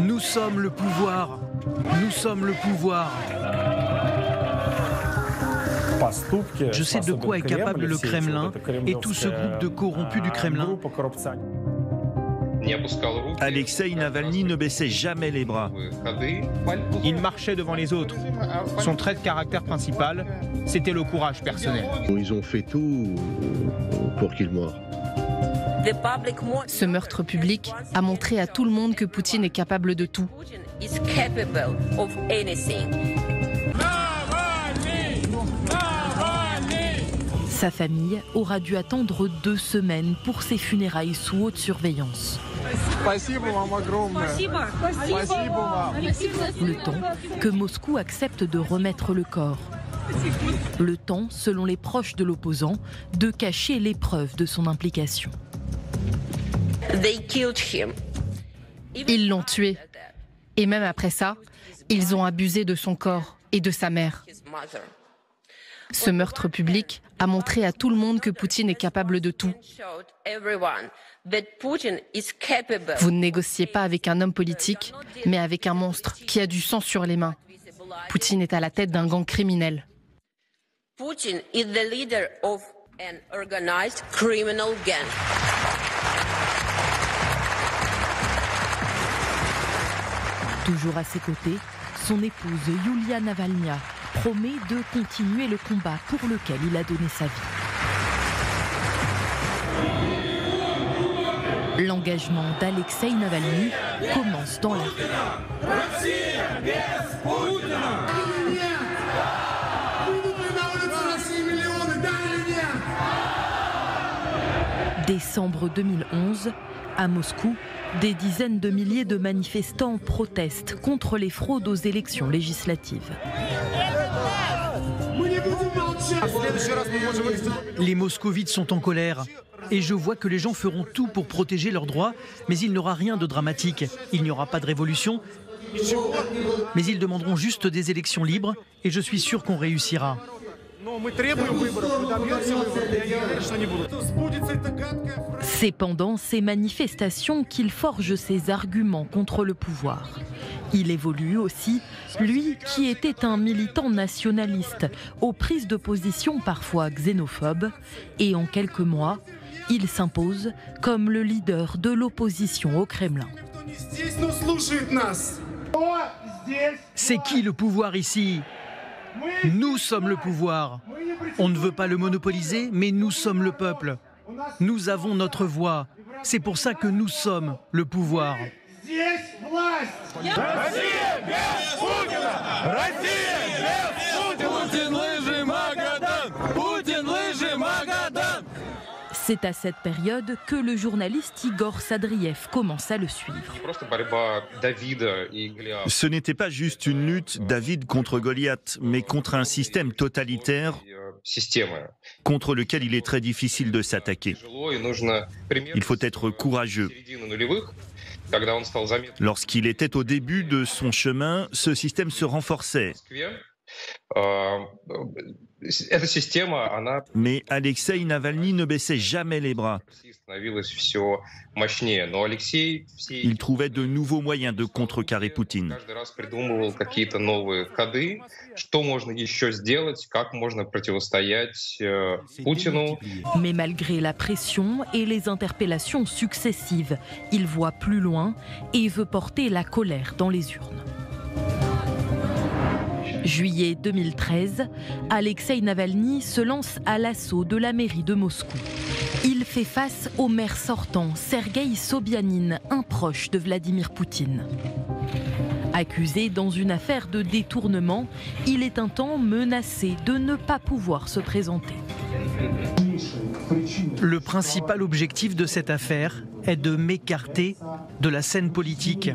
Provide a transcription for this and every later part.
Nous sommes le pouvoir. Nous sommes le pouvoir. Je sais de quoi est capable le Kremlin et tout ce groupe de corrompus du Kremlin. Alexeï Navalny ne baissait jamais les bras. Il marchait devant les autres. Son trait de caractère principal, c'était le courage personnel. Ils ont fait tout pour qu'il meure. Ce meurtre public a montré à tout le monde que Poutine est capable de tout. Sa famille aura dû attendre 2 semaines pour ses funérailles sous haute surveillance. Le temps que Moscou accepte de remettre le corps. Le temps, selon les proches de l'opposant, de cacher les preuves de son implication. Ils l'ont tué. Et même après ça, ils ont abusé de son corps et de sa mère. Ce meurtre public a montré à tout le monde que Poutine est capable de tout. Vous ne négociez pas avec un homme politique, mais avec un monstre qui a du sang sur les mains. Poutine est à la tête d'un gang criminel. Putin is the leader of an organized criminal gang. Toujours à ses côtés, son épouse Yulia Navalnya promet de continuer le combat pour lequel il a donné sa vie. L'engagement d'Alexeï Navalny commence dans la rue. Décembre 2011, à Moscou, des dizaines de milliers de manifestants protestent contre les fraudes aux élections législatives. Les moscovites sont en colère. Et je vois que les gens feront tout pour protéger leurs droits, mais il n'y aura rien de dramatique. Il n'y aura pas de révolution, mais ils demanderont juste des élections libres, et je suis sûr qu'on réussira. C'est pendant ces manifestations qu'il forge ses arguments contre le pouvoir. Il évolue aussi, lui qui était un militant nationaliste, aux prises de position parfois xénophobes, et en quelques mois, il s'impose comme le leader de l'opposition au Kremlin. C'est qui le pouvoir ici ? Nous sommes le pouvoir. On ne veut pas le monopoliser, mais nous sommes le peuple. Nous avons notre voix. C'est pour ça que nous sommes le pouvoir. C'est à cette période que le journaliste Igor Sadriev commence à le suivre. Ce n'était pas juste une lutte David contre Goliath, mais contre un système totalitaire contre lequel il est très difficile de s'attaquer. Il faut être courageux. Lorsqu'il était au début de son chemin, ce système se renforçait. Mais Alexeï Navalny ne baissait jamais les bras. Il trouvait de nouveaux moyens de contrecarrer Poutine. Mais malgré la pression et les interpellations successives, il voit plus loin et veut porter la colère dans les urnes. Juillet 2013, Alexeï Navalny se lance à l'assaut de la mairie de Moscou. Il fait face au maire sortant, Sergueï Sobyanin, un proche de Vladimir Poutine. Accusé dans une affaire de détournement, il est un temps menacé de ne pas pouvoir se présenter. Le principal objectif de cette affaire est de m'écarter de la scène politique.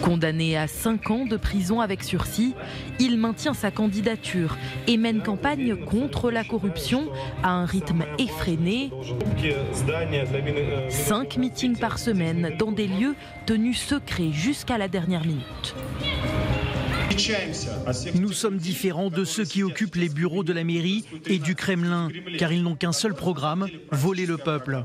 Condamné à 5 ans de prison avec sursis, il maintient sa candidature et mène campagne contre la corruption à un rythme effréné. 5 meetings par semaine dans des lieux tenus secrets jusqu'à la dernière minute. Nous sommes différents de ceux qui occupent les bureaux de la mairie et du Kremlin, car ils n'ont qu'un seul programme, voler le peuple.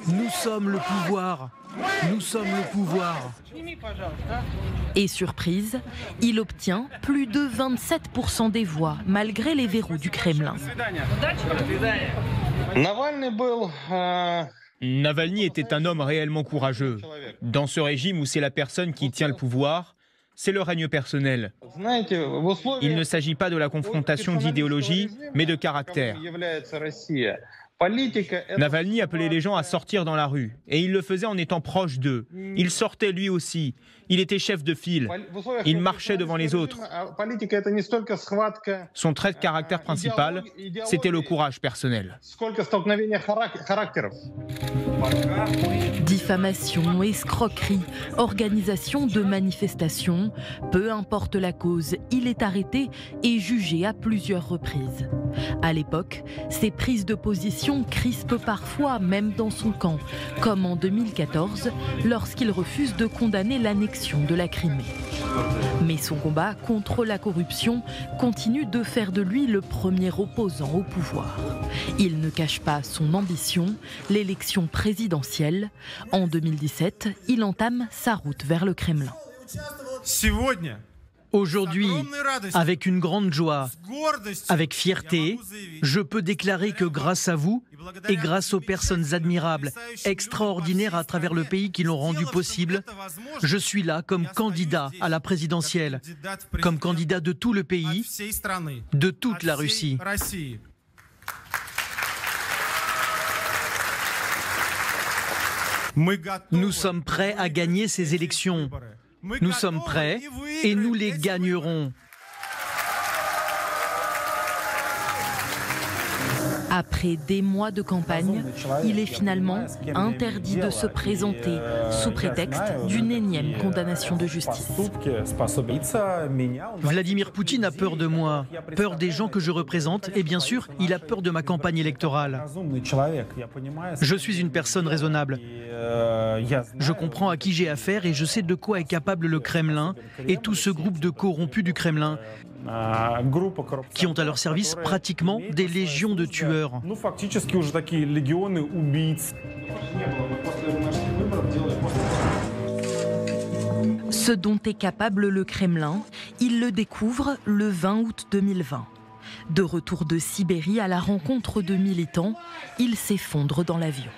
Nous sommes le pouvoir. Nous sommes le pouvoir. Et surprise, il obtient plus de 27% des voix, malgré les verrous du Kremlin. Navalny était un homme réellement courageux. Dans ce régime où c'est la personne qui tient le pouvoir, c'est le règne personnel. Il ne s'agit pas de la confrontation d'idéologie, mais de caractère. Navalny appelait les gens à sortir dans la rue, et il le faisait en étant proche d'eux. Il sortait lui aussi. Il était chef de file. Il marchait devant les autres. Son trait de caractère principal, c'était le courage personnel. Diffamation, escroquerie, organisation de manifestations, peu importe la cause, il est arrêté et jugé à plusieurs reprises. À l'époque, ses prises de position crispent parfois, même dans son camp, comme en 2014, lorsqu'il refuse de condamner l'annexion de la Crimée. Mais son combat contre la corruption continue de faire de lui le premier opposant au pouvoir. Il ne cache pas son ambition, l'élection présidentielle. En 2017, il entame sa route vers le Kremlin. Aujourd'hui, avec une grande joie, avec fierté, je peux déclarer que grâce à vous et grâce aux personnes admirables, extraordinaires à travers le pays qui l'ont rendu possible, je suis là comme candidat à la présidentielle, comme candidat de tout le pays, de toute la Russie. Nous sommes prêts à gagner ces élections. Nous sommes prêts et nous les gagnerons. Après des mois de campagne, il est finalement interdit de se présenter sous prétexte d'une énième condamnation de justice. Vladimir Poutine a peur de moi, peur des gens que je représente et bien sûr, il a peur de ma campagne électorale. Je suis une personne raisonnable. Je comprends à qui j'ai affaire et je sais de quoi est capable le Kremlin et tout ce groupe de corrompus du Kremlin qui ont à leur service pratiquement des légions de tueurs. Ce dont est capable le Kremlin, il le découvre le 20 août 2020. De retour de Sibérie à la rencontre de militants, il s'effondre dans l'avion.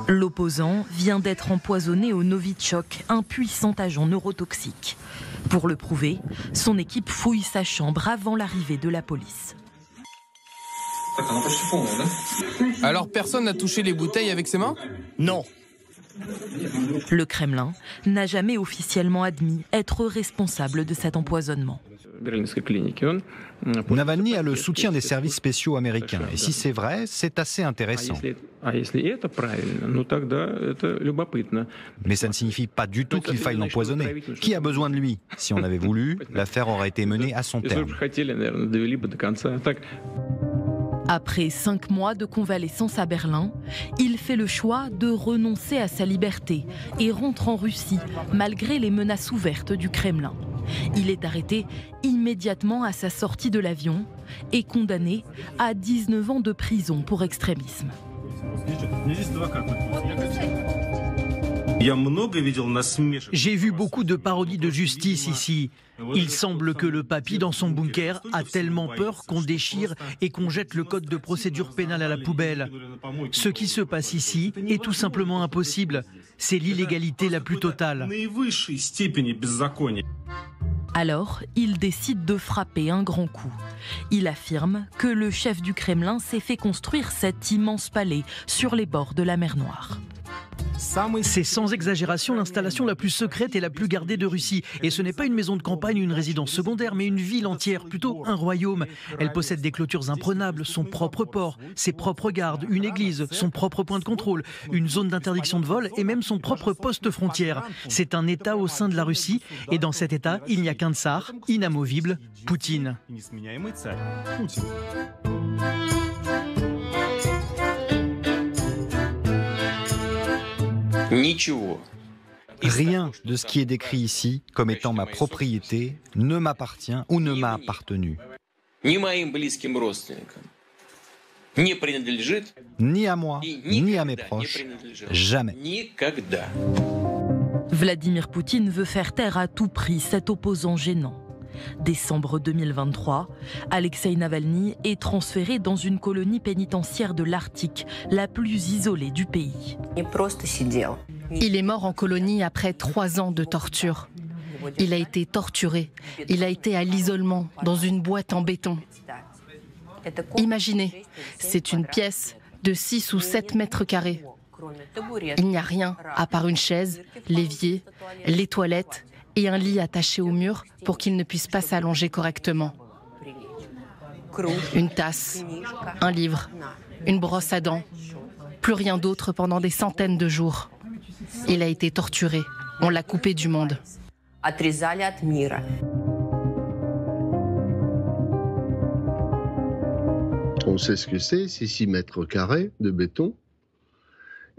L'opposant vient d'être empoisonné au Novichok, un puissant agent neurotoxique. Pour le prouver, son équipe fouille sa chambre avant l'arrivée de la police. Alors personne n'a touché les bouteilles avec ses mains ? Non. Le Kremlin n'a jamais officiellement admis être responsable de cet empoisonnement. Navalny a le soutien des services spéciaux américains. Et si c'est vrai, c'est assez intéressant. Mais ça ne signifie pas du tout qu'il faille l'empoisonner. Qui a besoin de lui? Si on avait voulu, l'affaire aurait été menée à son terme. Après 5 mois de convalescence à Berlin, il fait le choix de renoncer à sa liberté et rentre en Russie, malgré les menaces ouvertes du Kremlin. Il est arrêté immédiatement à sa sortie de l'avion et condamné à 19 ans de prison pour extrémisme. J'ai vu beaucoup de parodies de justice ici. Il semble que le papy dans son bunker a tellement peur qu'on déchire et qu'on jette le code de procédure pénale à la poubelle. Ce qui se passe ici est tout simplement impossible. C'est l'illégalité la plus totale. Alors, il décide de frapper un grand coup. Il affirme que le chef du Kremlin s'est fait construire cet immense palais sur les bords de la mer Noire. C'est sans exagération l'installation la plus secrète et la plus gardée de Russie. Et ce n'est pas une maison de campagne ou une résidence secondaire, mais une ville entière, plutôt un royaume. Elle possède des clôtures imprenables, son propre port, ses propres gardes, une église, son propre point de contrôle, une zone d'interdiction de vol et même son propre poste frontière. C'est un État au sein de la Russie. Et dans cet État, il n'y a qu'un tsar, inamovible, Poutine. Rien de ce qui est décrit ici comme étant ma propriété ne m'appartient ou ne m'a appartenu. Ni à moi, ni à mes proches. Jamais. Vladimir Poutine veut faire taire à tout prix cet opposant gênant. Décembre 2023, Alexeï Navalny est transféré dans une colonie pénitentiaire de l'Arctique, la plus isolée du pays. Il est mort en colonie après 3 ans de torture. Il a été torturé. Il a été à l'isolement, dans une boîte en béton. Imaginez, c'est une pièce de 6 ou 7 mètres carrés. Il n'y a rien à part une chaise, l'évier, les toilettes et un lit attaché au mur pour qu'il ne puisse pas s'allonger correctement. Une tasse, un livre, une brosse à dents. Plus rien d'autre pendant des centaines de jours. Il a été torturé. On l'a coupé du monde. On sait ce que c'est 6 mètres carrés de béton.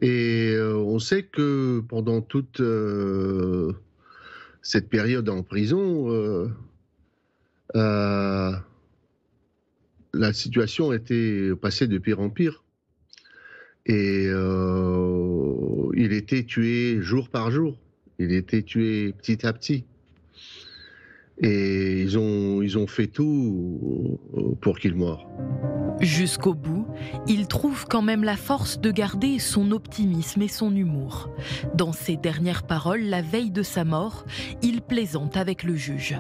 Et on sait que pendant toute cette période en prison, la situation était passée de pire en pire. Et il était tué jour par jour. Il était tué petit à petit. Et ils ont fait tout pour qu'il meure. Jusqu'au bout, il trouve quand même la force de garder son optimisme et son humour. Dans ses dernières paroles, la veille de sa mort, il plaisante avec le juge.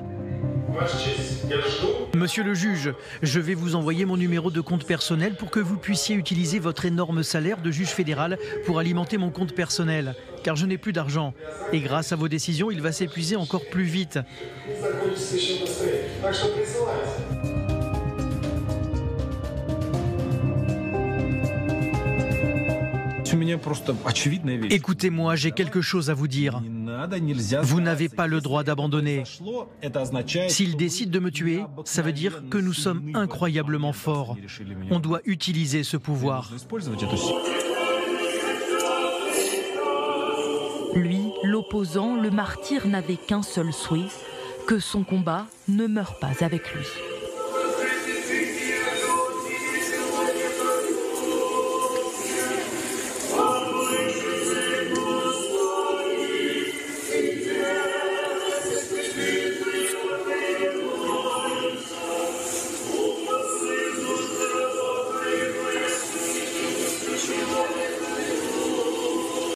Monsieur le juge, je vais vous envoyer mon numéro de compte personnel pour que vous puissiez utiliser votre énorme salaire de juge fédéral pour alimenter mon compte personnel, car je n'ai plus d'argent. Et grâce à vos décisions, il va s'épuiser encore plus vite. Écoutez-moi, j'ai quelque chose à vous dire. Vous n'avez pas le droit d'abandonner. S'il décide de me tuer, ça veut dire que nous sommes incroyablement forts. On doit utiliser ce pouvoir. Lui, l'opposant, le martyr, n'avait qu'un seul souhait, que son combat ne meure pas avec lui.